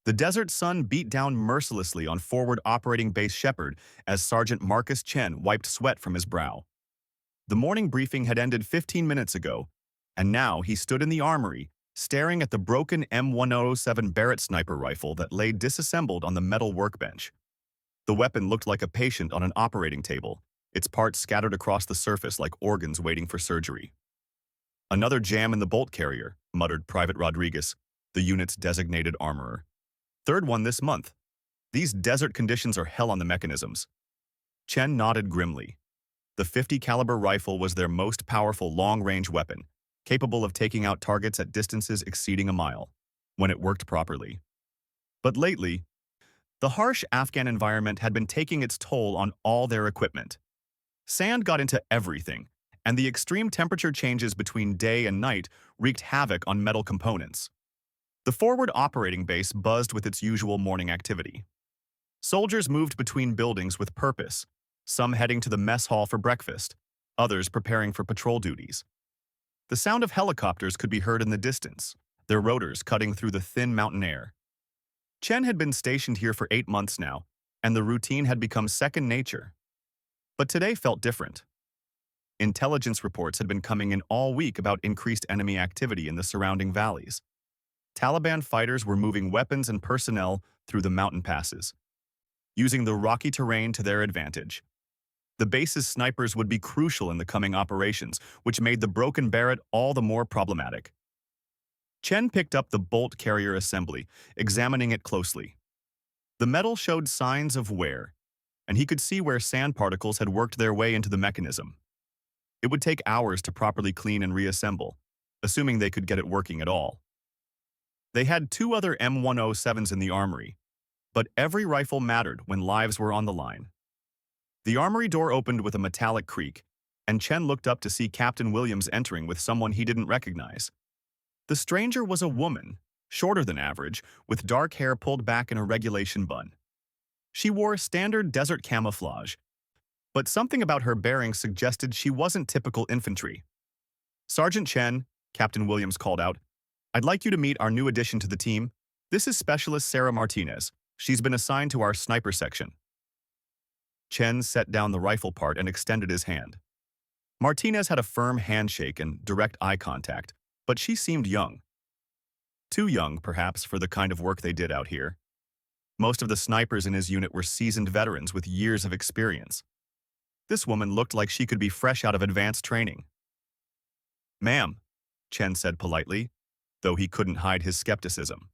The desert sun beat down mercilessly on forward operating base Shepard as Sergeant Marcus Chen wiped sweat from his brow. The morning briefing had ended 15 minutes ago, and now he stood in the armory, staring at the broken M107 Barrett sniper rifle that lay disassembled on the metal workbench. The weapon looked like a patient on an operating table, its parts scattered across the surface like organs waiting for surgery. "Another jam in the bolt carrier," muttered Private Rodriguez, the unit's designated armorer. "Third one this month. These desert conditions are hell on the mechanisms." Chen nodded grimly. The 50 caliber rifle was their most powerful long-range weapon, capable of taking out targets at distances exceeding a mile, when it worked properly. But lately, the harsh Afghan environment had been taking its toll on all their equipment. Sand got into everything, and the extreme temperature changes between day and night wreaked havoc on metal components. The forward operating base buzzed with its usual morning activity. Soldiers moved between buildings with purpose, some heading to the mess hall for breakfast, others preparing for patrol duties. The sound of helicopters could be heard in the distance, their rotors cutting through the thin mountain air. Chen had been stationed here for 8 months now, and the routine had become second nature. But today felt different. Intelligence reports had been coming in all week about increased enemy activity in the surrounding valleys. Taliban fighters were moving weapons and personnel through the mountain passes, using the rocky terrain to their advantage. The base's snipers would be crucial in the coming operations, which made the broken Barrett all the more problematic. Chen picked up the bolt carrier assembly, examining it closely. The metal showed signs of wear, and he could see where sand particles had worked their way into the mechanism. It would take hours to properly clean and reassemble, assuming they could get it working at all. They had 2 other M107s in the armory, but every rifle mattered when lives were on the line. The armory door opened with a metallic creak, and Chen looked up to see Captain Williams entering with someone he didn't recognize. The stranger was a woman, shorter than average, with dark hair pulled back in a regulation bun. She wore standard desert camouflage, but something about her bearing suggested she wasn't typical infantry. "Sergeant Chen," Captain Williams called out, "I'd like you to meet our new addition to the team. This is Specialist Sarah Martinez. She's been assigned to our sniper section." Chen set down the rifle part and extended his hand. Martinez had a firm handshake and direct eye contact, but she seemed young. Too young, perhaps, for the kind of work they did out here. Most of the snipers in his unit were seasoned veterans with years of experience. This woman looked like she could be fresh out of advanced training. "Ma'am," Chen said politely, though he couldn't hide his skepticism.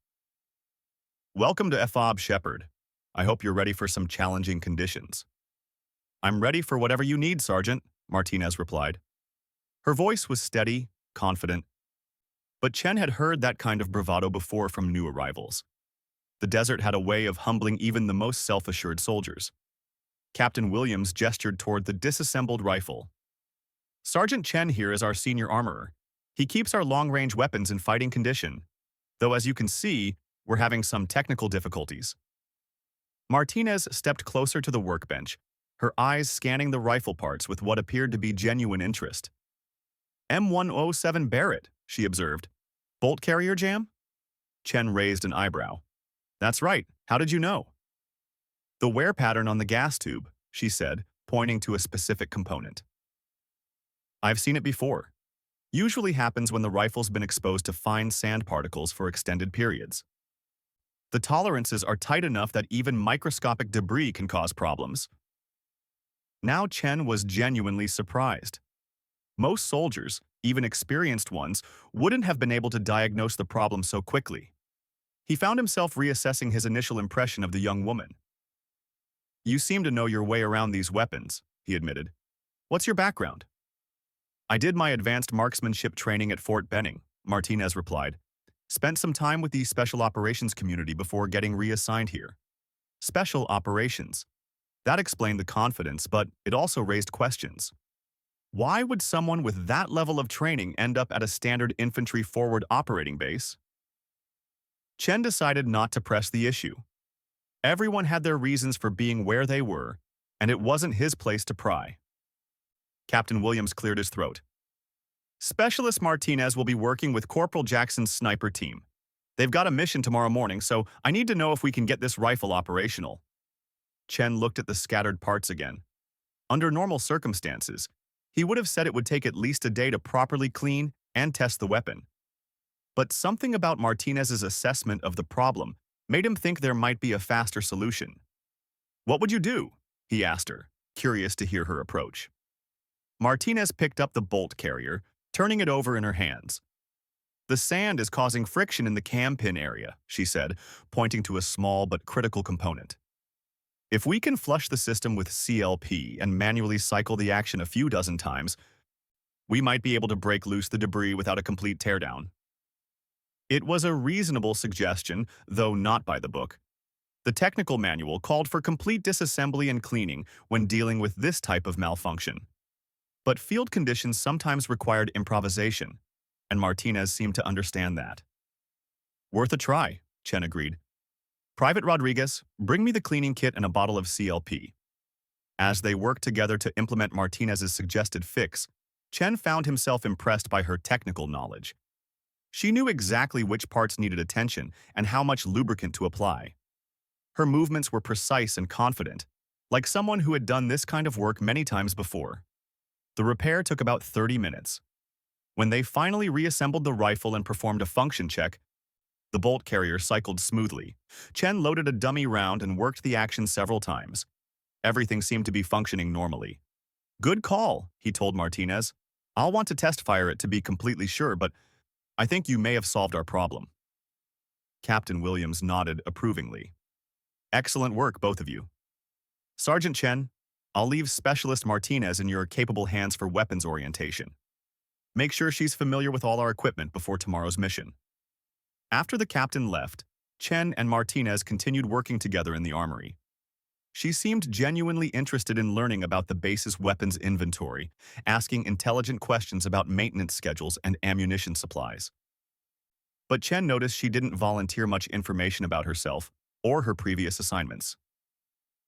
"Welcome to FOB Shepard. I hope you're ready for some challenging conditions." "I'm ready for whatever you need, Sergeant," Martinez replied. Her voice was steady, confident, but Chen had heard that kind of bravado before from new arrivals. The desert had a way of humbling even the most self-assured soldiers. Captain Williams gestured toward the disassembled rifle. "Sergeant Chen here is our senior armorer. He keeps our long-range weapons in fighting condition, though as you can see, we're having some technical difficulties." Martinez stepped closer to the workbench, her eyes scanning the rifle parts with what appeared to be genuine interest. "M107 Barrett," she observed. "Bolt carrier jam?" Chen raised an eyebrow. "That's right. How did you know?" "The wear pattern on the gas tube," she said, pointing to a specific component. "I've seen it before. Usually happens when the rifle's been exposed to fine sand particles for extended periods. The tolerances are tight enough that even microscopic debris can cause problems." Now Chen was genuinely surprised. Most soldiers, even experienced ones, wouldn't have been able to diagnose the problem so quickly. He found himself reassessing his initial impression of the young woman. "You seem to know your way around these weapons," he admitted. "What's your background?" "I did my advanced marksmanship training at Fort Benning," Martinez replied. "Spent some time with the Special Operations community before getting reassigned here." Special Operations. That explained the confidence, but it also raised questions. Why would someone with that level of training end up at a standard infantry forward operating base? Chen decided not to press the issue. Everyone had their reasons for being where they were, and it wasn't his place to pry. Captain Williams cleared his throat. "Specialist Martinez will be working with Corporal Jackson's sniper team. They've got a mission tomorrow morning, so I need to know if we can get this rifle operational. Chen looked at the scattered parts again. Under normal circumstances, he would have said it would take at least a day to properly clean and test the weapon. But something about Martinez's assessment of the problem made him think there might be a faster solution. "What would you do?" he asked her, curious to hear her approach. Martinez picked up the bolt carrier, turning it over in her hands. "The sand is causing friction in the cam pin area," she said, pointing to a small but critical component. "If we can flush the system with CLP and manually cycle the action a few dozen times, we might be able to break loose the debris without a complete teardown." It was a reasonable suggestion, though not by the book. The technical manual called for complete disassembly and cleaning when dealing with this type of malfunction. But field conditions sometimes required improvisation, and Martinez seemed to understand that. "Worth a try," Chen agreed. "Private Rodriguez, bring me the cleaning kit and a bottle of CLP." As they worked together to implement Martinez's suggested fix, Chen found himself impressed by her technical knowledge. She knew exactly which parts needed attention and how much lubricant to apply. Her movements were precise and confident, like someone who had done this kind of work many times before. The repair took about 30 minutes. When they finally reassembled the rifle and performed a function check, the bolt carrier cycled smoothly. Chen loaded a dummy round and worked the action several times. Everything seemed to be functioning normally. "Good call," he told Martinez. "I'll want to test fire it to be completely sure, but I think you may have solved our problem." Captain Williams nodded approvingly. "Excellent work, both of you. Sergeant Chen, I'll leave Specialist Martinez in your capable hands for weapons orientation. Make sure she's familiar with all our equipment before tomorrow's mission." After the captain left, Chen and Martinez continued working together in the armory. She seemed genuinely interested in learning about the base's weapons inventory, asking intelligent questions about maintenance schedules and ammunition supplies. But Chen noticed she didn't volunteer much information about herself or her previous assignments.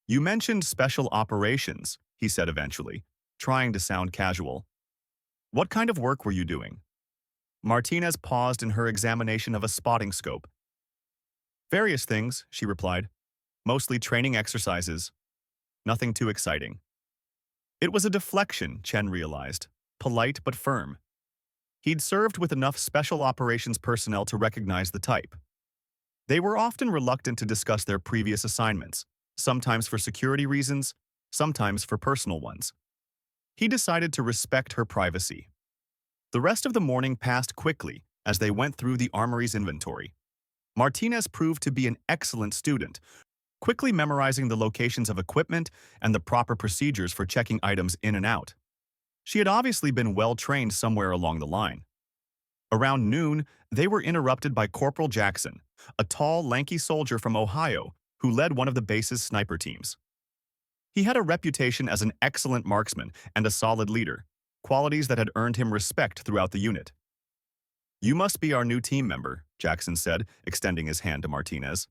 "You mentioned special operations," he said eventually, trying to sound casual. "What kind of work were you doing?" Martinez paused in her examination of a spotting scope. "Various things," she replied. "Mostly training exercises. Nothing too exciting." It was a deflection, Chen realized, polite but firm. He'd served with enough special operations personnel to recognize the type. They were often reluctant to discuss their previous assignments, sometimes for security reasons, sometimes for personal ones. He decided to respect her privacy. The rest of the morning passed quickly as they went through the armory's inventory. Martinez proved to be an excellent student, quickly memorizing the locations of equipment and the proper procedures for checking items in and out. She had obviously been well-trained somewhere along the line. Around noon, they were interrupted by Corporal Jackson, a tall, lanky soldier from Ohio who led one of the base's sniper teams. He had a reputation as an excellent marksman and a solid leader, qualities that had earned him respect throughout the unit. "You must be our new team member," Jackson said, extending his hand to Martinez.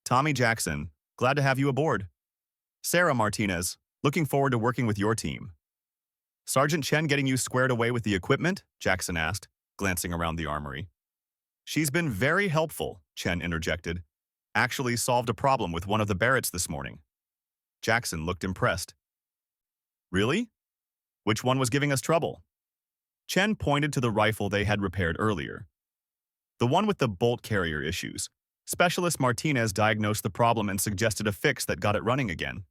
"Tommy Jackson, glad to have you aboard." "Sarah Martinez, looking forward to working with your team." "Sergeant Chen getting you squared away with the equipment?" Jackson asked, glancing around the armory. "She's been very helpful," Chen interjected. "Actually solved a problem with one of the Barretts this morning." Jackson looked impressed. "Really? Which one was giving us trouble?" Chen pointed to the rifle they had repaired earlier. "The one with the bolt carrier issues. Specialist Martinez diagnosed the problem and suggested a fix that got it running again."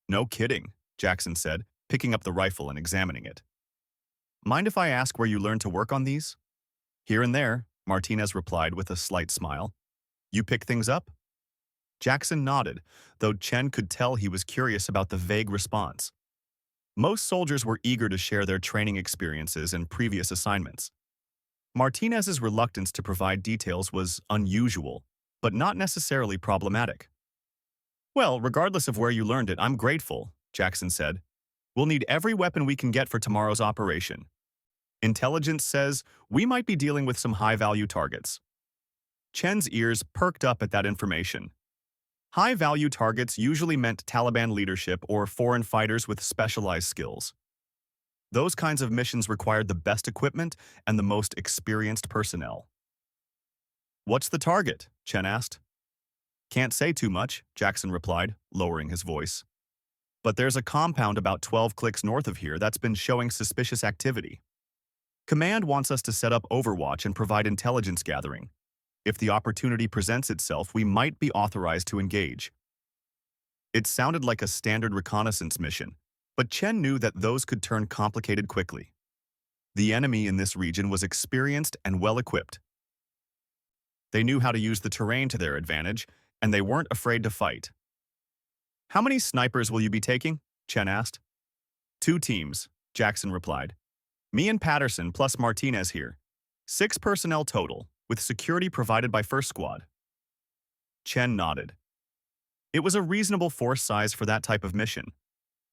"No kidding," Jackson said, picking up the rifle and examining it. "Mind if I ask where you learned to work on these?" "Here and there," Martinez replied with a slight smile. "You pick things up?" Jackson nodded, though Chen could tell he was curious about the vague response. Most soldiers were eager to share their training experiences and previous assignments. Martinez's reluctance to provide details was unusual, but not necessarily problematic. "Well, regardless of where you learned it, I'm grateful," Jackson said. "We'll need every weapon we can get for tomorrow's operation. Intelligence says we might be dealing with some high-value targets." Chen's ears perked up at that information. High-value targets usually meant Taliban leadership or foreign fighters with specialized skills. Those kinds of missions required the best equipment and the most experienced personnel. "What's the target?" Chen asked. "Can't say too much," Jackson replied, lowering his voice. "But there's a compound about 12 clicks north of here that's been showing suspicious activity. Command wants us to set up Overwatch and provide intelligence gathering. If the opportunity presents itself, we might be authorized to engage." It sounded like a standard reconnaissance mission, but Chen knew that those could turn complicated quickly. The enemy in this region was experienced and well-equipped. They knew how to use the terrain to their advantage, and they weren't afraid to fight. "How many snipers will you be taking?" Chen asked. "2 teams," Jackson replied. "Me and Patterson plus Martinez here. 6 personnel total, with security provided by First Squad." Chen nodded. It was a reasonable force size for that type of mission.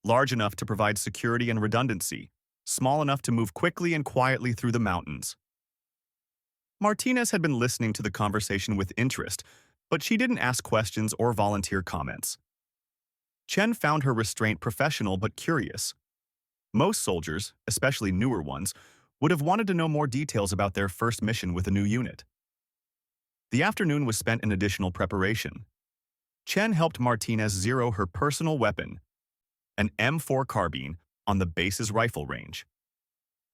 Large enough to provide security and redundancy, small enough to move quickly and quietly through the mountains. Martinez had been listening to the conversation with interest, but she didn't ask questions or volunteer comments. Chen found her restraint professional but curious. Most soldiers, especially newer ones, would have wanted to know more details about their first mission with a new unit. The afternoon was spent in additional preparation. Chen helped Martinez zero her personal weapon, an M4 carbine, on the base's rifle range.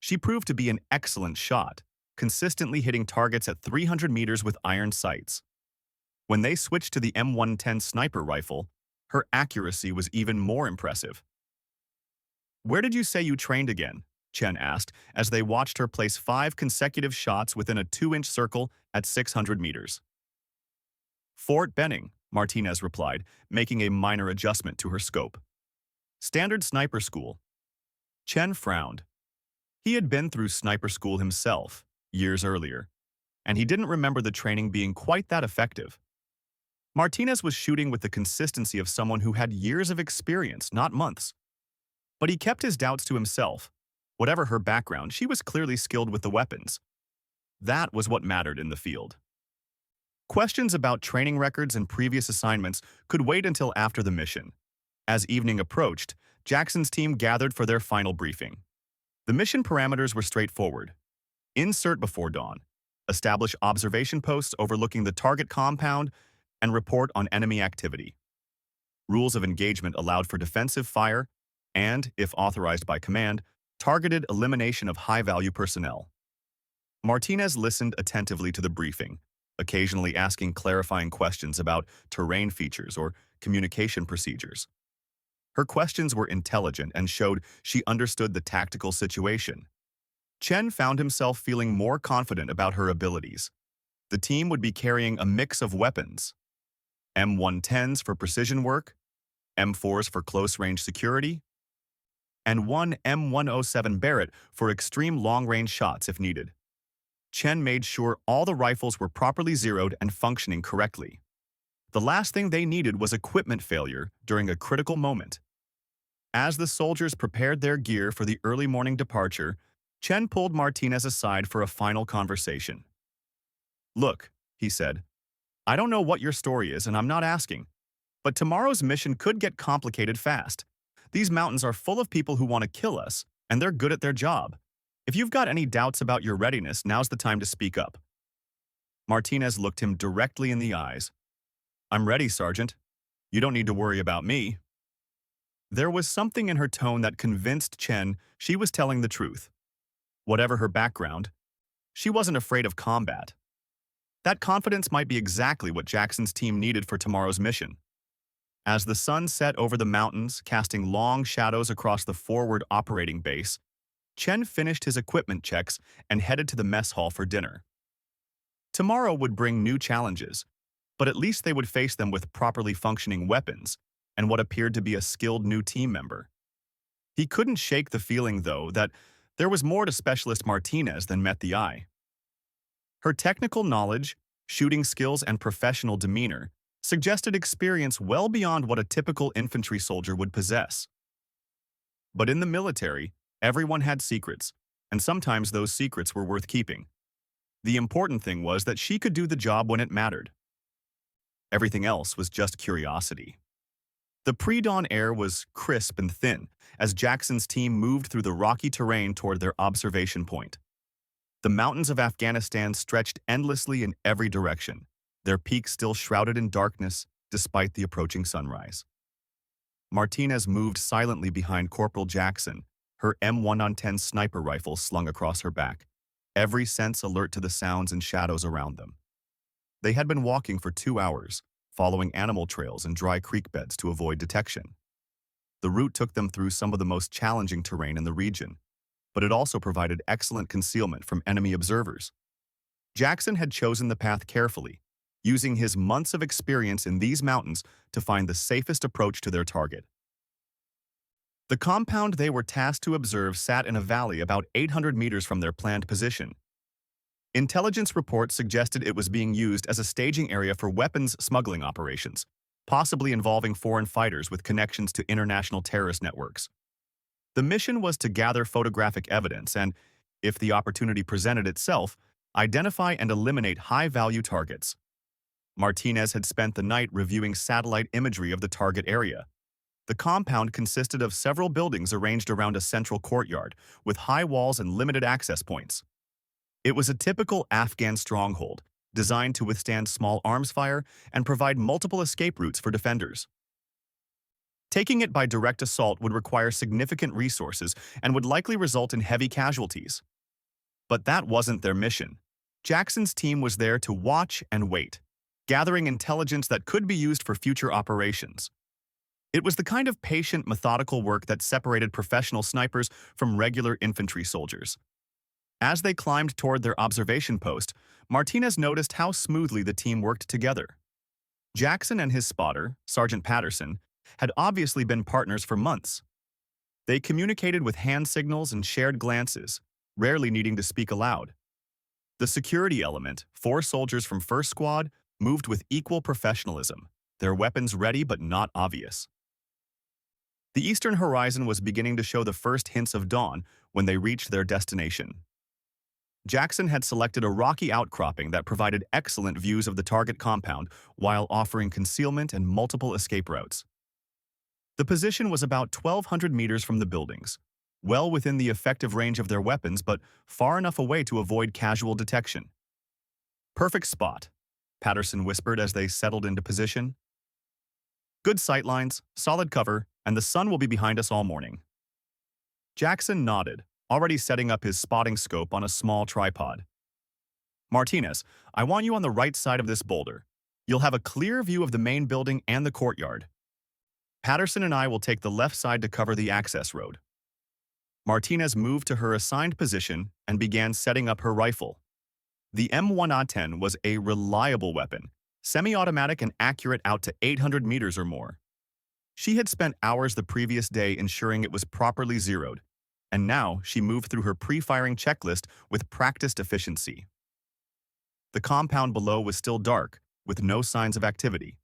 She proved to be an excellent shot, consistently hitting targets at 300 meters with iron sights. When they switched to the M110 sniper rifle, her accuracy was even more impressive. "Where did you say you trained again?" Chen asked as they watched her place 5 consecutive shots within a 2-inch circle at 600 meters. "Fort Benning," Martinez replied, making a minor adjustment to her scope. "Standard sniper school." Chen frowned. He had been through sniper school himself, years earlier, and he didn't remember the training being quite that effective. Martinez was shooting with the consistency of someone who had years of experience, not months. But he kept his doubts to himself. Whatever her background, she was clearly skilled with the weapons. That was what mattered in the field. Questions about training records and previous assignments could wait until after the mission. As evening approached, Jackson's team gathered for their final briefing. The mission parameters were straightforward. Insert before dawn, establish observation posts overlooking the target compound, and report on enemy activity. Rules of engagement allowed for defensive fire and, if authorized by command, targeted elimination of high-value personnel. Martinez listened attentively to the briefing, occasionally asking clarifying questions about terrain features or communication procedures. Her questions were intelligent and showed she understood the tactical situation. Chen found himself feeling more confident about her abilities. The team would be carrying a mix of weapons: M110s for precision work, M4s for close-range security, and 1 M107 Barrett for extreme long-range shots if needed. Chen made sure all the rifles were properly zeroed and functioning correctly. The last thing they needed was equipment failure during a critical moment. As the soldiers prepared their gear for the early morning departure, Chen pulled Martinez aside for a final conversation. "Look," he said, "I don't know what your story is and I'm not asking, but tomorrow's mission could get complicated fast. These mountains are full of people who want to kill us, and they're good at their job. If you've got any doubts about your readiness, now's the time to speak up." Martinez looked him directly in the eyes. "I'm ready, Sergeant. You don't need to worry about me." There was something in her tone that convinced Chen she was telling the truth. Whatever her background, she wasn't afraid of combat. That confidence might be exactly what Jackson's team needed for tomorrow's mission. As the sun set over the mountains, casting long shadows across the forward operating base, Chen finished his equipment checks and headed to the mess hall for dinner. Tomorrow would bring new challenges, but at least they would face them with properly functioning weapons and what appeared to be a skilled new team member. He couldn't shake the feeling, though, that there was more to Specialist Martinez than met the eye. Her technical knowledge, shooting skills, and professional demeanor suggested experience well beyond what a typical infantry soldier would possess. But in the military, everyone had secrets, and sometimes those secrets were worth keeping. The important thing was that she could do the job when it mattered. Everything else was just curiosity. The pre-dawn air was crisp and thin as Jackson's team moved through the rocky terrain toward their observation point. The mountains of Afghanistan stretched endlessly in every direction, their peaks still shrouded in darkness despite the approaching sunrise. Martinez moved silently behind Corporal Jackson, her M110 sniper rifle slung across her back, every sense alert to the sounds and shadows around them. They had been walking for 2 hours, following animal trails and dry creek beds to avoid detection. The route took them through some of the most challenging terrain in the region, but it also provided excellent concealment from enemy observers. Jackson had chosen the path carefully, using his months of experience in these mountains to find the safest approach to their target. The compound they were tasked to observe sat in a valley about 800 meters from their planned position. Intelligence reports suggested it was being used as a staging area for weapons smuggling operations, possibly involving foreign fighters with connections to international terrorist networks. The mission was to gather photographic evidence and, if the opportunity presented itself, identify and eliminate high-value targets. Martinez had spent the night reviewing satellite imagery of the target area. The compound consisted of several buildings arranged around a central courtyard, with high walls and limited access points. It was a typical Afghan stronghold, designed to withstand small arms fire and provide multiple escape routes for defenders. Taking it by direct assault would require significant resources and would likely result in heavy casualties. But that wasn't their mission. Jackson's team was there to watch and wait, gathering intelligence that could be used for future operations. It was the kind of patient, methodical work that separated professional snipers from regular infantry soldiers. As they climbed toward their observation post, Martinez noticed how smoothly the team worked together. Jackson and his spotter, Sergeant Patterson, had obviously been partners for months. They communicated with hand signals and shared glances, rarely needing to speak aloud. The security element, 4 soldiers from First Squad, moved with equal professionalism, their weapons ready but not obvious. The eastern horizon was beginning to show the first hints of dawn when they reached their destination. Jackson had selected a rocky outcropping that provided excellent views of the target compound while offering concealment and multiple escape routes. The position was about 1,200 meters from the buildings, well within the effective range of their weapons but far enough away to avoid casual detection. "Perfect spot," Patterson whispered as they settled into position. "Good sightlines, solid cover, and the sun will be behind us all morning." Jackson nodded, already setting up his spotting scope on a small tripod. "Martinez, I want you on the right side of this boulder. You'll have a clear view of the main building and the courtyard. Patterson and I will take the left side to cover the access road." Martinez moved to her assigned position and began setting up her rifle. The M110 was a reliable weapon, semi-automatic and accurate out to 800 meters or more. She had spent hours the previous day ensuring it was properly zeroed, and now she moved through her pre-firing checklist with practiced efficiency. The compound below was still dark, with no signs of activity.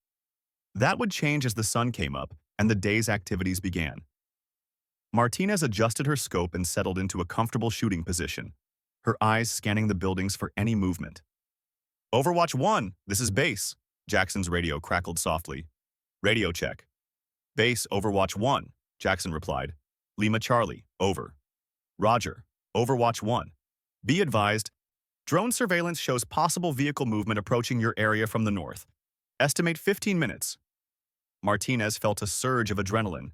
That would change as the sun came up and the day's activities began. Martinez adjusted her scope and settled into a comfortable shooting position, her eyes scanning the buildings for any movement. "Overwatch 1, this is base," Jackson's radio crackled softly. "Radio check." "Base, Overwatch 1, Jackson replied. "Lima Charlie, over." "Roger, Overwatch 1. Be advised, drone surveillance shows possible vehicle movement approaching your area from the north. Estimate 15 minutes. Martinez felt a surge of adrenaline.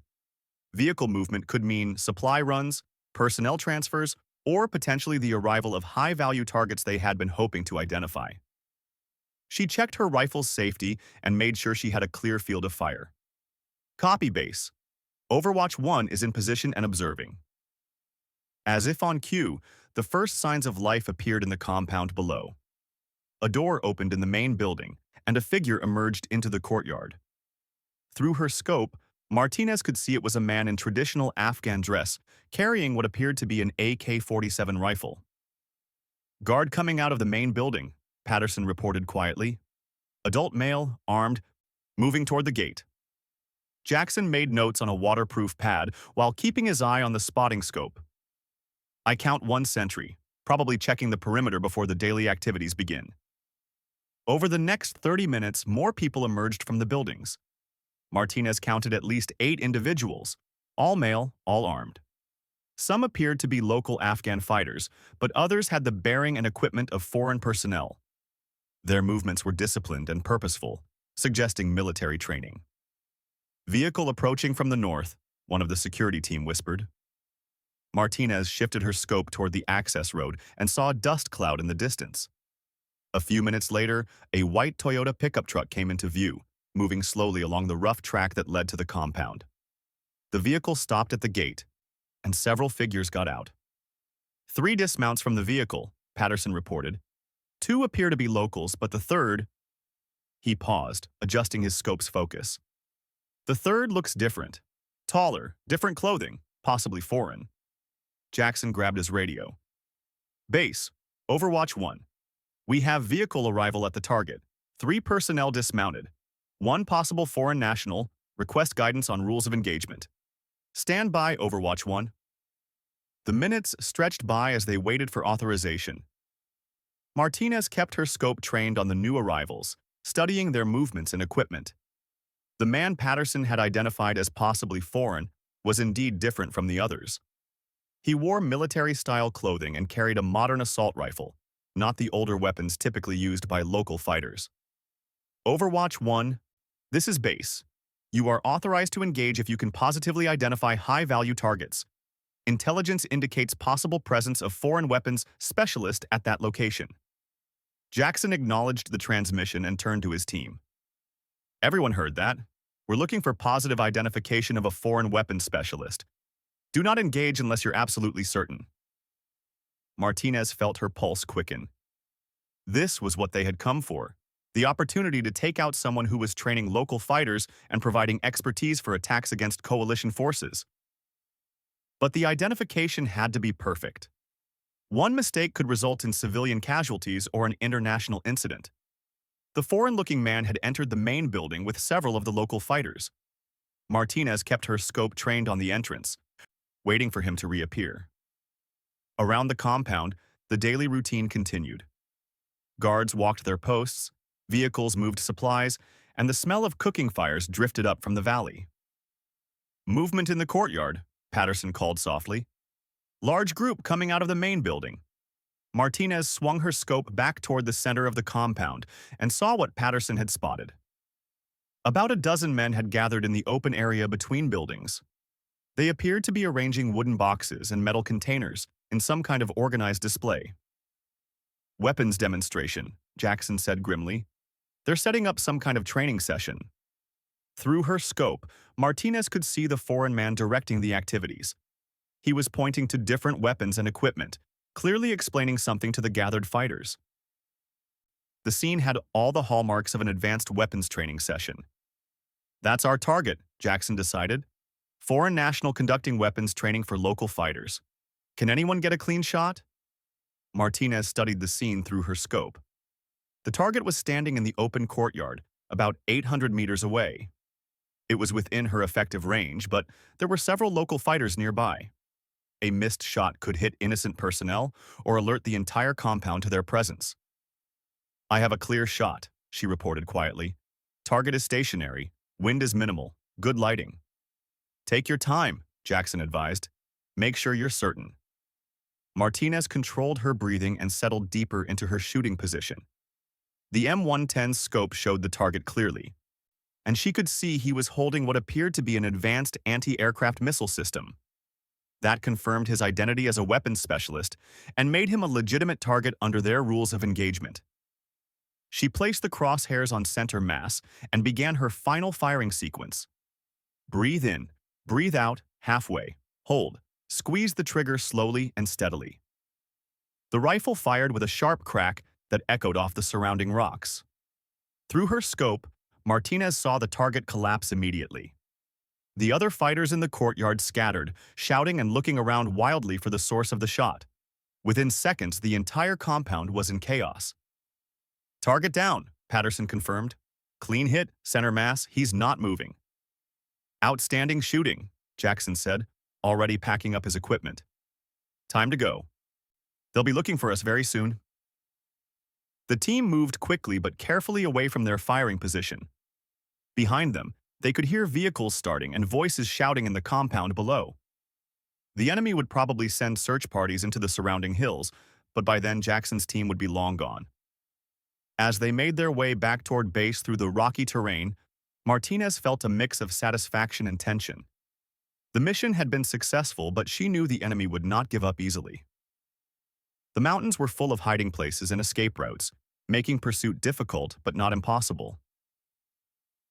Vehicle movement could mean supply runs, personnel transfers, or potentially the arrival of high-value targets they had been hoping to identify. She checked her rifle's safety and made sure she had a clear field of fire. "Copy base. Overwatch 1 is in position and observing." As if on cue, the first signs of life appeared in the compound below. A door opened in the main building, and a figure emerged into the courtyard. Through her scope, Martinez could see it was a man in traditional Afghan dress, carrying what appeared to be an AK-47 rifle. "Guard coming out of the main building," Patterson reported quietly. "Adult male, armed, moving toward the gate." Jackson made notes on a waterproof pad while keeping his eye on the spotting scope. "I count 1 sentry, probably checking the perimeter before the daily activities begin." Over the next 30 minutes, more people emerged from the buildings. Martinez counted at least 8 individuals, all male, all armed. Some appeared to be local Afghan fighters, but others had the bearing and equipment of foreign personnel. Their movements were disciplined and purposeful, suggesting military training. "Vehicle approaching from the north," one of the security team whispered. Martinez shifted her scope toward the access road and saw a dust cloud in the distance. A few minutes later, a white Toyota pickup truck came into view, moving slowly along the rough track that led to the compound. The vehicle stopped at the gate, and several figures got out. 3 dismounts from the vehicle, Patterson reported. 2 appear to be locals, but the third— He paused, adjusting his scope's focus. "The third looks different. Taller, different clothing, possibly foreign." Jackson grabbed his radio. "Base, Overwatch 1. We have vehicle arrival at the target. 3 personnel dismounted. 1 possible foreign national. Request guidance on rules of engagement. Stand by, Overwatch 1. The minutes stretched by as they waited for authorization. Martinez kept her scope trained on the new arrivals, studying their movements and equipment. The man Patterson had identified as possibly foreign was indeed different from the others. He wore military-style clothing and carried a modern assault rifle, not the older weapons typically used by local fighters. "Overwatch 1, this is Base. You are authorized to engage if you can positively identify high-value targets. Intelligence indicates possible presence of foreign weapons specialist at that location." Jackson acknowledged the transmission and turned to his team. "Everyone heard that. We're looking for positive identification of a foreign weapons specialist. Do not engage unless you're absolutely certain." Martinez felt her pulse quicken. This was what they had come for, the opportunity to take out someone who was training local fighters and providing expertise for attacks against coalition forces. But the identification had to be perfect. One mistake could result in civilian casualties or an international incident. The foreign-looking man had entered the main building with several of the local fighters. Martinez kept her scope trained on the entrance, waiting for him to reappear. Around the compound, the daily routine continued. Guards walked their posts, vehicles moved supplies, and the smell of cooking fires drifted up from the valley. "Movement in the courtyard," Patterson called softly. "Large group coming out of the main building." Martinez swung her scope back toward the center of the compound and saw what Patterson had spotted. About a dozen men had gathered in the open area between buildings. They appeared to be arranging wooden boxes and metal containers in some kind of organized display. "Weapons demonstration," Jackson said grimly. "They're setting up some kind of training session." Through her scope, Martinez could see the foreign man directing the activities. He was pointing to different weapons and equipment, clearly explaining something to the gathered fighters. The scene had all the hallmarks of an advanced weapons training session. "That's our target," Jackson decided. "Foreign national conducting weapons training for local fighters. Can anyone get a clean shot?" Martinez studied the scene through her scope. The target was standing in the open courtyard, about 800 meters away. It was within her effective range, but there were several local fighters nearby. A missed shot could hit innocent personnel or alert the entire compound to their presence. "I have a clear shot," she reported quietly. "Target is stationary, wind is minimal, good lighting." "Take your time," Jackson advised. "Make sure you're certain." Martinez controlled her breathing and settled deeper into her shooting position. The M110 scope showed the target clearly, and she could see he was holding what appeared to be an advanced anti-aircraft missile system. That confirmed his identity as a weapons specialist and made him a legitimate target under their rules of engagement. She placed the crosshairs on center mass and began her final firing sequence. Breathe in, breathe out, halfway, hold, squeeze the trigger slowly and steadily. The rifle fired with a sharp crack that echoed off the surrounding rocks. Through her scope, Martinez saw the target collapse immediately. The other fighters in the courtyard scattered, shouting and looking around wildly for the source of the shot. Within seconds, the entire compound was in chaos. "Target down," Patterson confirmed. "Clean hit, center mass, he's not moving." "Outstanding shooting," Jackson said, already packing up his equipment. "Time to go. They'll be looking for us very soon." The team moved quickly but carefully away from their firing position. Behind them, they could hear vehicles starting and voices shouting in the compound below. The enemy would probably send search parties into the surrounding hills, but by then Jackson's team would be long gone. As they made their way back toward base through the rocky terrain, Martinez felt a mix of satisfaction and tension. The mission had been successful, but she knew the enemy would not give up easily. The mountains were full of hiding places and escape routes, making pursuit difficult but not impossible.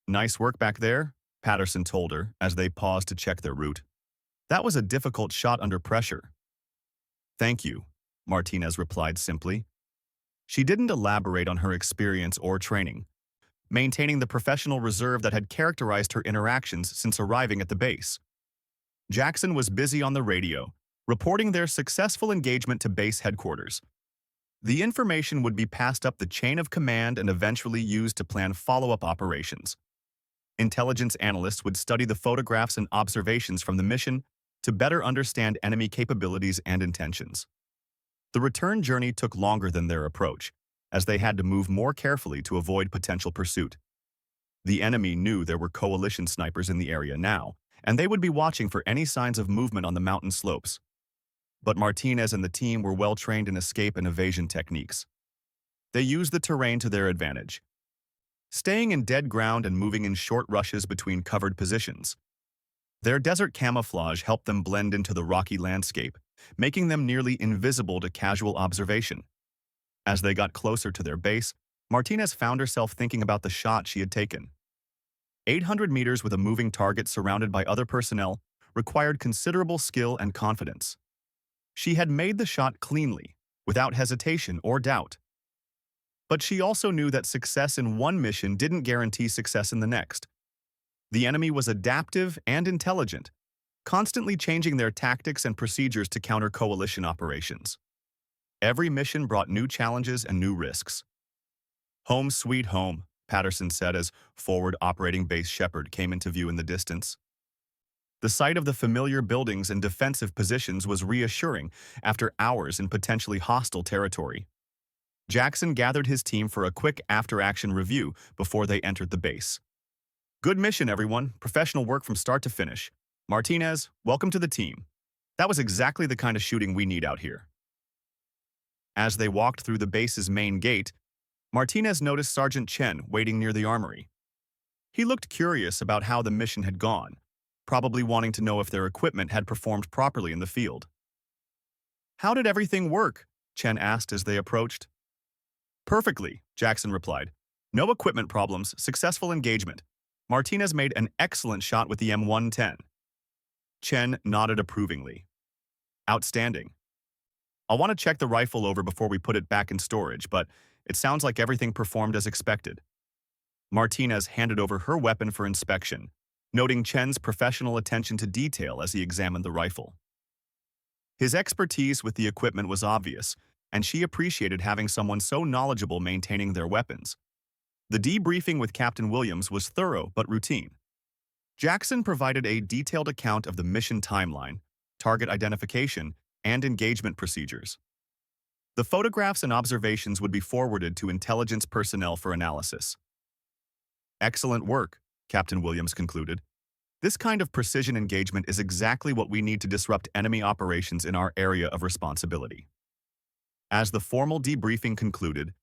"Nice work back there," Patterson told her as they paused to check their route. "That was a difficult shot under pressure." "Thank you," Martinez replied simply. She didn't elaborate on her experience or training, maintaining the professional reserve that had characterized her interactions since arriving at the base. Jackson was busy on the radio, reporting their successful engagement to base headquarters. The information would be passed up the chain of command and eventually used to plan follow-up operations. Intelligence analysts would study the photographs and observations from the mission to better understand enemy capabilities and intentions. The return journey took longer than their approach, as they had to move more carefully to avoid potential pursuit. The enemy knew there were coalition snipers in the area now, and they would be watching for any signs of movement on the mountain slopes. But Martinez and the team were well trained in escape and evasion techniques. They used the terrain to their advantage, staying in dead ground and moving in short rushes between covered positions. Their desert camouflage helped them blend into the rocky landscape, making them nearly invisible to casual observation. As they got closer to their base, Martinez found herself thinking about the shot she had taken. 800 meters with a moving target surrounded by other personnel required considerable skill and confidence. She had made the shot cleanly, without hesitation or doubt. But she also knew that success in one mission didn't guarantee success in the next. The enemy was adaptive and intelligent, constantly changing their tactics and procedures to counter coalition operations. Every mission brought new challenges and new risks. "Home sweet home," Patterson said as forward operating base Shepherd came into view in the distance. The sight of the familiar buildings and defensive positions was reassuring after hours in potentially hostile territory. Jackson gathered his team for a quick after-action review before they entered the base. "Good mission, everyone. Professional work from start to finish. Martinez, welcome to the team. That was exactly the kind of shooting we need out here." As they walked through the base's main gate, Martinez noticed Sergeant Chen waiting near the armory. He looked curious about how the mission had gone, probably wanting to know if their equipment had performed properly in the field. "How did everything work?" Chen asked as they approached. "Perfectly," Jackson replied. "No equipment problems, successful engagement. Martinez made an excellent shot with the M107. Chen nodded approvingly. "Outstanding. I'll want to check the rifle over before we put it back in storage, but it sounds like everything performed as expected." Martinez handed over her weapon for inspection, noting Chen's professional attention to detail as he examined the rifle. His expertise with the equipment was obvious, and she appreciated having someone so knowledgeable maintaining their weapons. The debriefing with Captain Williams was thorough but routine. Jackson provided a detailed account of the mission timeline, target identification, and engagement procedures. The photographs and observations would be forwarded to intelligence personnel for analysis. "Excellent work," Captain Williams concluded. "This kind of precision engagement is exactly what we need to disrupt enemy operations in our area of responsibility." As the formal debriefing concluded,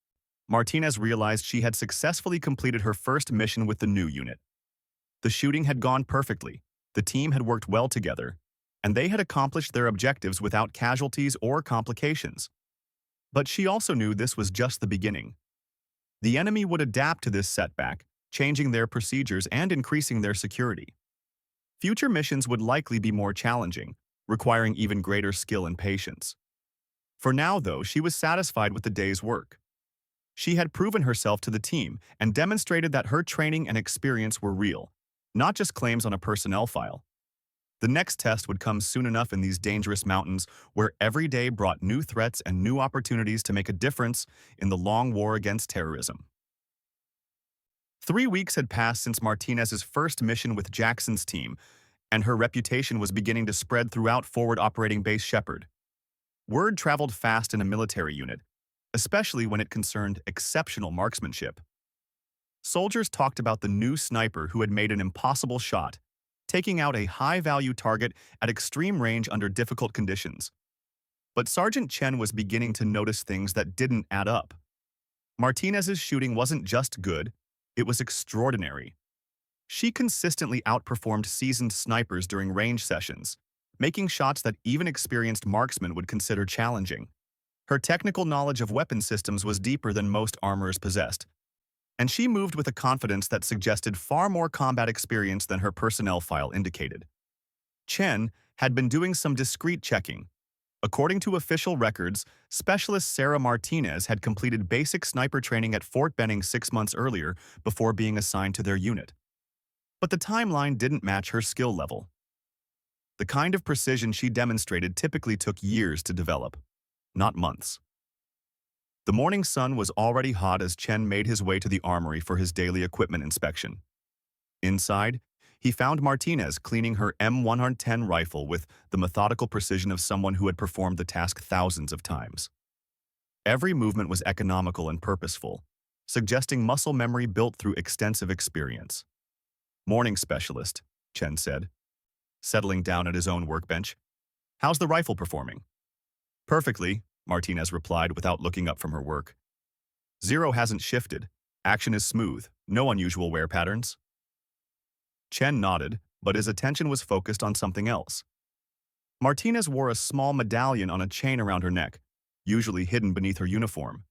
Martinez realized she had successfully completed her first mission with the new unit. The shooting had gone perfectly, the team had worked well together, and they had accomplished their objectives without casualties or complications. But she also knew this was just the beginning. The enemy would adapt to this setback, changing their procedures and increasing their security. Future missions would likely be more challenging, requiring even greater skill and patience. For now, though, she was satisfied with the day's work. She had proven herself to the team and demonstrated that her training and experience were real, not just claims on a personnel file. The next test would come soon enough in these dangerous mountains where every day brought new threats and new opportunities to make a difference in the long war against terrorism. 3 weeks had passed since Martinez's first mission with Jackson's team, and her reputation was beginning to spread throughout forward operating base Shepherd. Word traveled fast in a military unit, especially when it concerned exceptional marksmanship. Soldiers talked about the new sniper who had made an impossible shot, taking out a high-value target at extreme range under difficult conditions. But Sergeant Chen was beginning to notice things that didn't add up. Martinez's shooting wasn't just good, it was extraordinary. She consistently outperformed seasoned snipers during range sessions, making shots that even experienced marksmen would consider challenging. Her technical knowledge of weapon systems was deeper than most armorers possessed, and she moved with a confidence that suggested far more combat experience than her personnel file indicated. Chen had been doing some discreet checking. According to official records, Specialist Sarah Martinez had completed basic sniper training at Fort Benning 6 months earlier before being assigned to their unit. But the timeline didn't match her skill level. The kind of precision she demonstrated typically took years to develop, not months. The morning sun was already hot as Chen made his way to the armory for his daily equipment inspection. Inside, he found Martinez cleaning her M107 rifle with the methodical precision of someone who had performed the task thousands of times. Every movement was economical and purposeful, suggesting muscle memory built through extensive experience. "Morning, Specialist," Chen said, settling down at his own workbench. "How's the rifle performing?" "Perfectly," Martinez replied without looking up from her work. "Zero hasn't shifted. Action is smooth. No unusual wear patterns." Chen nodded, but his attention was focused on something else. Martinez wore a small medallion on a chain around her neck, usually hidden beneath her uniform.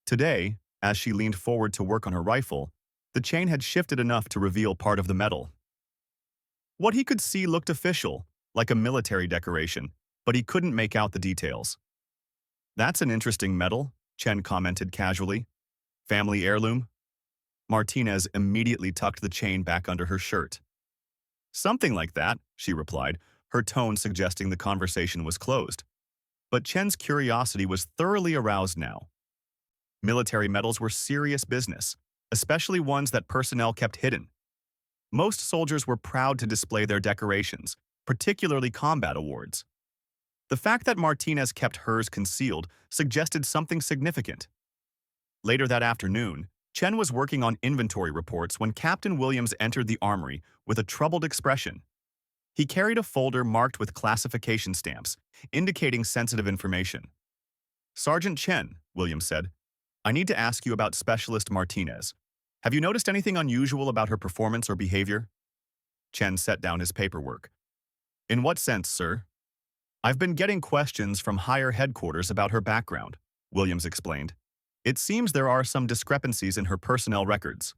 Today, as she leaned forward to work on her rifle, the chain had shifted enough to reveal part of the medal. What he could see looked official, like a military decoration, but he couldn't make out the details. "That's an interesting medal," Chen commented casually. "Family heirloom?" Martinez immediately tucked the chain back under her shirt. "Something like that," she replied, her tone suggesting the conversation was closed. But Chen's curiosity was thoroughly aroused now. Military medals were serious business, especially ones that personnel kept hidden. Most soldiers were proud to display their decorations, particularly combat awards. The fact that Martinez kept hers concealed suggested something significant. Later that afternoon, Chen was working on inventory reports when Captain Williams entered the armory with a troubled expression. He carried a folder marked with classification stamps, indicating sensitive information. "Sergeant Chen," Williams said, "I need to ask you about Specialist Martinez. Have you noticed anything unusual about her performance or behavior?" Chen set down his paperwork. "In what sense, sir?" "I've been getting questions from higher headquarters about her background," Williams explained. "It seems there are some discrepancies in her personnel records.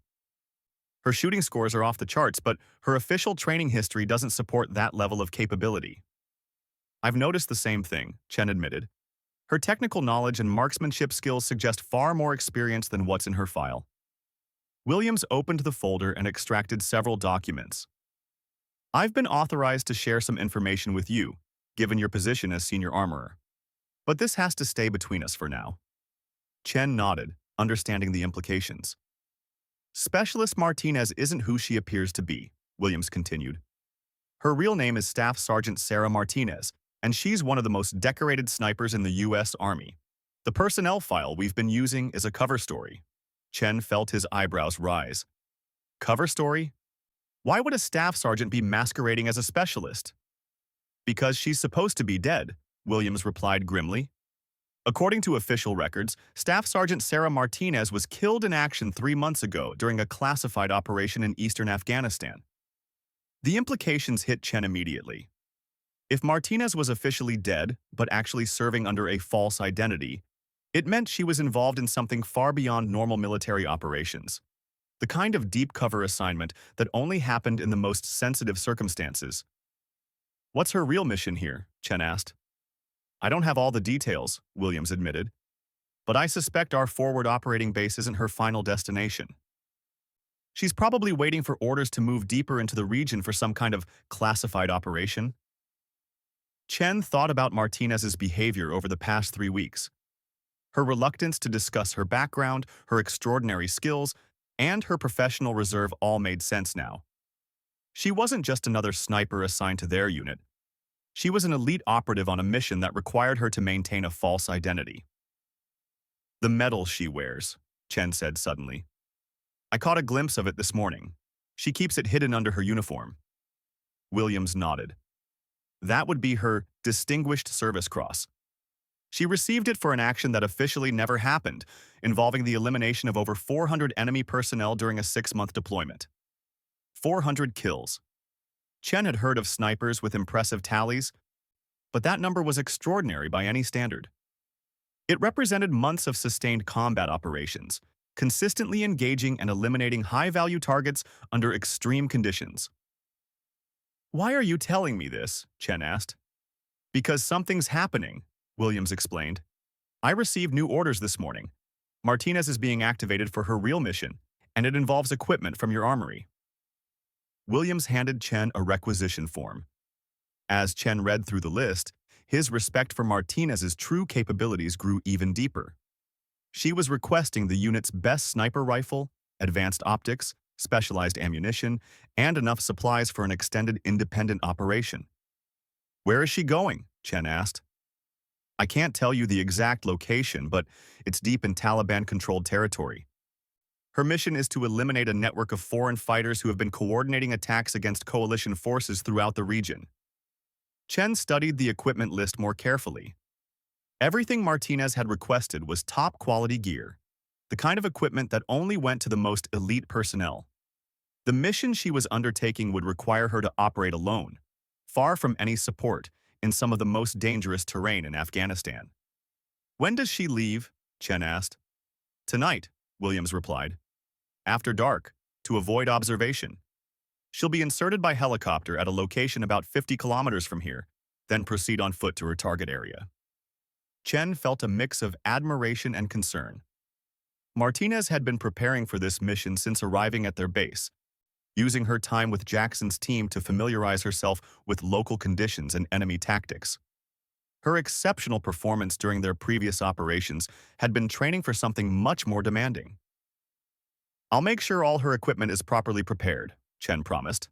Her shooting scores are off the charts, but her official training history doesn't support that level of capability." "I've noticed the same thing," Chen admitted. "Her technical knowledge and marksmanship skills suggest far more experience than what's in her file." Williams opened the folder and extracted several documents. "I've been authorized to share some information with you, given your position as senior armorer. But this has to stay between us for now." Chen nodded, understanding the implications. "Specialist Martinez isn't who she appears to be," Williams continued. "Her real name is Staff Sergeant Sarah Martinez, and she's one of the most decorated snipers in the U.S. Army. The personnel file we've been using is a cover story." Chen felt his eyebrows rise. "Cover story? Why would a staff sergeant be masquerading as a specialist?" "Because she's supposed to be dead," Williams replied grimly. "According to official records, Staff Sergeant Sarah Martinez was killed in action 3 months ago during a classified operation in eastern Afghanistan." The implications hit Chen immediately. If Martinez was officially dead, but actually serving under a false identity, it meant she was involved in something far beyond normal military operations. The kind of deep cover assignment that only happened in the most sensitive circumstances. "What's her real mission here?" Chen asked. "I don't have all the details," Williams admitted, "but I suspect our forward operating base isn't her final destination. She's probably waiting for orders to move deeper into the region for some kind of classified operation." Chen thought about Martinez's behavior over the past 3 weeks. Her reluctance to discuss her background, her extraordinary skills, and her professional reserve all made sense now. She wasn't just another sniper assigned to their unit. She was an elite operative on a mission that required her to maintain a false identity. "The medal she wears," Chen said suddenly. "I caught a glimpse of it this morning. She keeps it hidden under her uniform." Williams nodded. That would be her Distinguished Service Cross. She received it for an action that officially never happened, involving the elimination of over 400 enemy personnel during a 6-month deployment. 400 kills. Chen had heard of snipers with impressive tallies, but that number was extraordinary by any standard. It represented months of sustained combat operations, consistently engaging and eliminating high-value targets under extreme conditions. "Why are you telling me this?" Chen asked. "Because something's happening," Williams explained. "I received new orders this morning. Martinez is being activated for her real mission, and it involves equipment from your armory." Williams handed Chen a requisition form. As Chen read through the list, his respect for Martinez's true capabilities grew even deeper. She was requesting the unit's best sniper rifle, advanced optics, specialized ammunition, and enough supplies for an extended independent operation. "Where is she going?" Chen asked. "I can't tell you the exact location, but it's deep in Taliban-controlled territory. Her mission is to eliminate a network of foreign fighters who have been coordinating attacks against coalition forces throughout the region." Chen studied the equipment list more carefully. Everything Martinez had requested was top-quality gear, the kind of equipment that only went to the most elite personnel. The mission she was undertaking would require her to operate alone, far from any support, in some of the most dangerous terrain in Afghanistan. "When does she leave?" Chen asked. "Tonight," Williams replied. "After dark, to avoid observation. She'll be inserted by helicopter at a location about 50 kilometers from here, then proceed on foot to her target area." Chen felt a mix of admiration and concern. Martinez had been preparing for this mission since arriving at their base, using her time with Jackson's team to familiarize herself with local conditions and enemy tactics. Her exceptional performance during their previous operations had been training for something much more demanding. "I'll make sure all her equipment is properly prepared," Chen promised.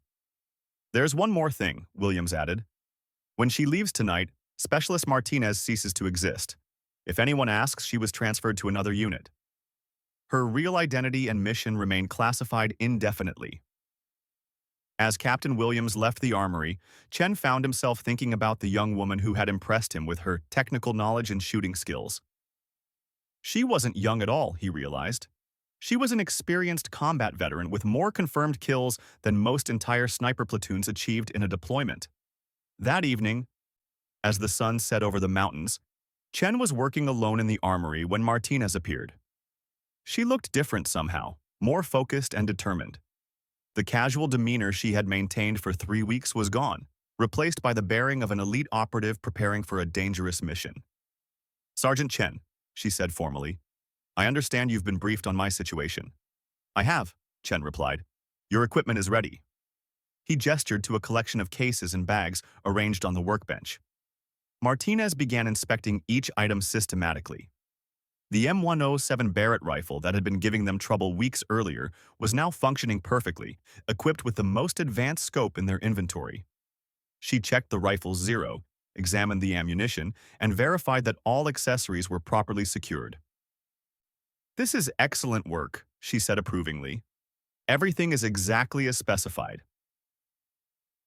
"There's one more thing," Williams added. "When she leaves tonight, Specialist Martinez ceases to exist. If anyone asks, she was transferred to another unit. Her real identity and mission remain classified indefinitely." As Captain Williams left the armory, Chen found himself thinking about the young woman who had impressed him with her technical knowledge and shooting skills. She wasn't young at all, he realized. She was an experienced combat veteran with more confirmed kills than most entire sniper platoons achieved in a deployment. That evening, as the sun set over the mountains, Chen was working alone in the armory when Martinez appeared. She looked different somehow, more focused and determined. The casual demeanor she had maintained for 3 weeks was gone, replaced by the bearing of an elite operative preparing for a dangerous mission. "Sergeant Chen," she said formally, "I understand you've been briefed on my situation." "I have," Chen replied. "Your equipment is ready." He gestured to a collection of cases and bags arranged on the workbench. Martinez began inspecting each item systematically. The M107 Barrett rifle that had been giving them trouble weeks earlier was now functioning perfectly, equipped with the most advanced scope in their inventory. She checked the rifle's zero, examined the ammunition, and verified that all accessories were properly secured. "This is excellent work," she said approvingly. "Everything is exactly as specified."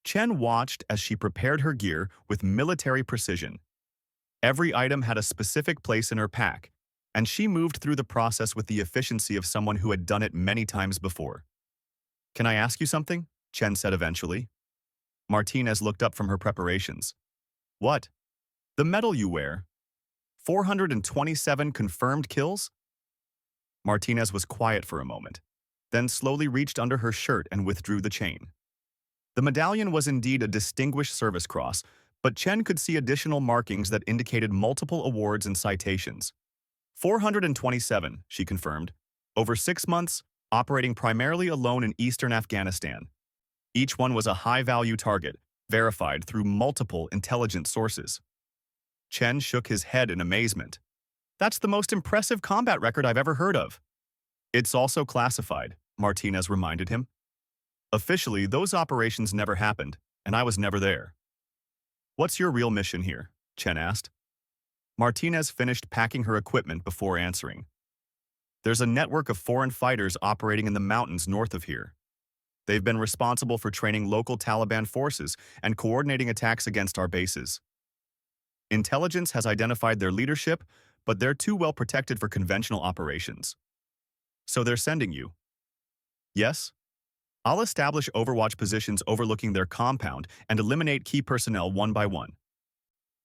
Chen watched as she prepared her gear with military precision. Every item had a specific place in her pack, and she moved through the process with the efficiency of someone who had done it many times before. "Can I ask you something?" Chen said eventually. Martinez looked up from her preparations. "What?" "The medal you wear. 427 confirmed kills?" Martinez was quiet for a moment, then slowly reached under her shirt and withdrew the chain. The medallion was indeed a Distinguished Service Cross, but Chen could see additional markings that indicated multiple awards and citations. 427, she confirmed. Over 6 months, operating primarily alone in eastern Afghanistan. Each one was a high-value target, verified through multiple intelligence sources. Chen shook his head in amazement. "That's the most impressive combat record I've ever heard of." "It's also classified," Martinez reminded him. "Officially, those operations never happened, and I was never there." "What's your real mission here?" Chen asked. Martinez finished packing her equipment before answering. "There's a network of foreign fighters operating in the mountains north of here. They've been responsible for training local Taliban forces and coordinating attacks against our bases. Intelligence has identified their leadership, but they're too well protected for conventional operations. So they're sending you. Yes? I'll establish overwatch positions overlooking their compound and eliminate key personnel one by one.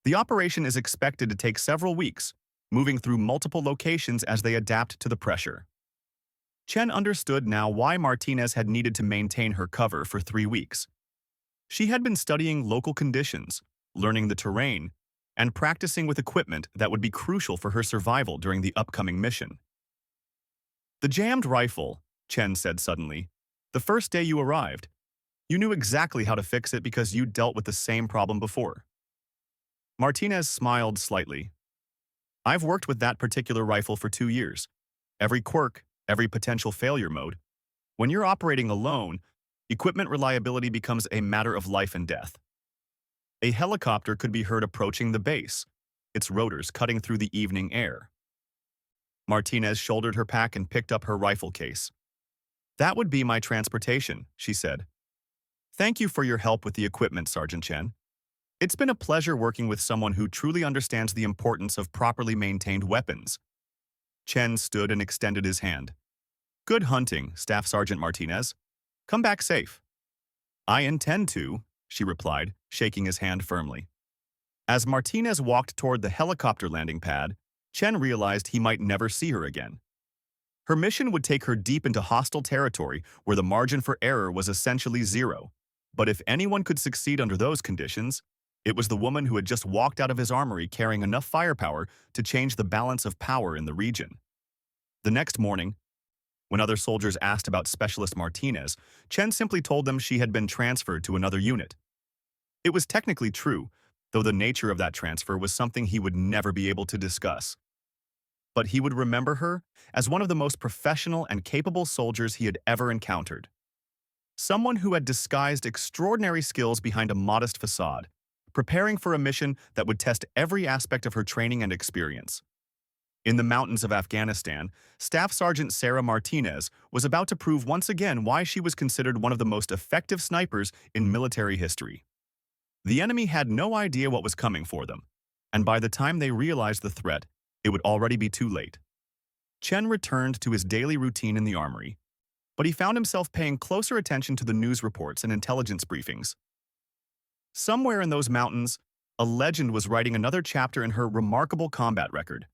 The operation is expected to take several weeks, moving through multiple locations as they adapt to the pressure. Chen understood now why Martinez had needed to maintain her cover for 3 weeks. She had been studying local conditions, learning the terrain, and practicing with equipment that would be crucial for her survival during the upcoming mission. The jammed rifle, Chen said suddenly. The first day you arrived, you knew exactly how to fix it because you dealt with the same problem before. Martinez smiled slightly. I've worked with that particular rifle for 2 years. Every quirk, every potential failure mode. When you're operating alone, equipment reliability becomes a matter of life and death. A helicopter could be heard approaching the base, its rotors cutting through the evening air. Martinez shouldered her pack and picked up her rifle case. That would be my transportation, she said. Thank you for your help with the equipment, Sergeant Chen. It's been a pleasure working with someone who truly understands the importance of properly maintained weapons. Chen stood and extended his hand. Good hunting, Staff Sergeant Martinez. Come back safe. I intend to, she replied, shaking his hand firmly. As Martinez walked toward the helicopter landing pad, Chen realized he might never see her again. Her mission would take her deep into hostile territory where the margin for error was essentially zero. But if anyone could succeed under those conditions, it was the woman who had just walked out of his armory carrying enough firepower to change the balance of power in the region. The next morning, when other soldiers asked about Specialist Martinez, Chen simply told them she had been transferred to another unit. It was technically true, though the nature of that transfer was something he would never be able to discuss. But he would remember her as one of the most professional and capable soldiers he had ever encountered. Someone who had disguised extraordinary skills behind a modest facade, preparing for a mission that would test every aspect of her training and experience. In the mountains of Afghanistan, Staff Sergeant Sarah Martinez was about to prove once again why she was considered one of the most effective snipers in military history. The enemy had no idea what was coming for them, and by the time they realized the threat, it would already be too late. Chen returned to his daily routine in the armory, but he found himself paying closer attention to the news reports and intelligence briefings. Somewhere in those mountains, a legend was writing another chapter in her remarkable combat record.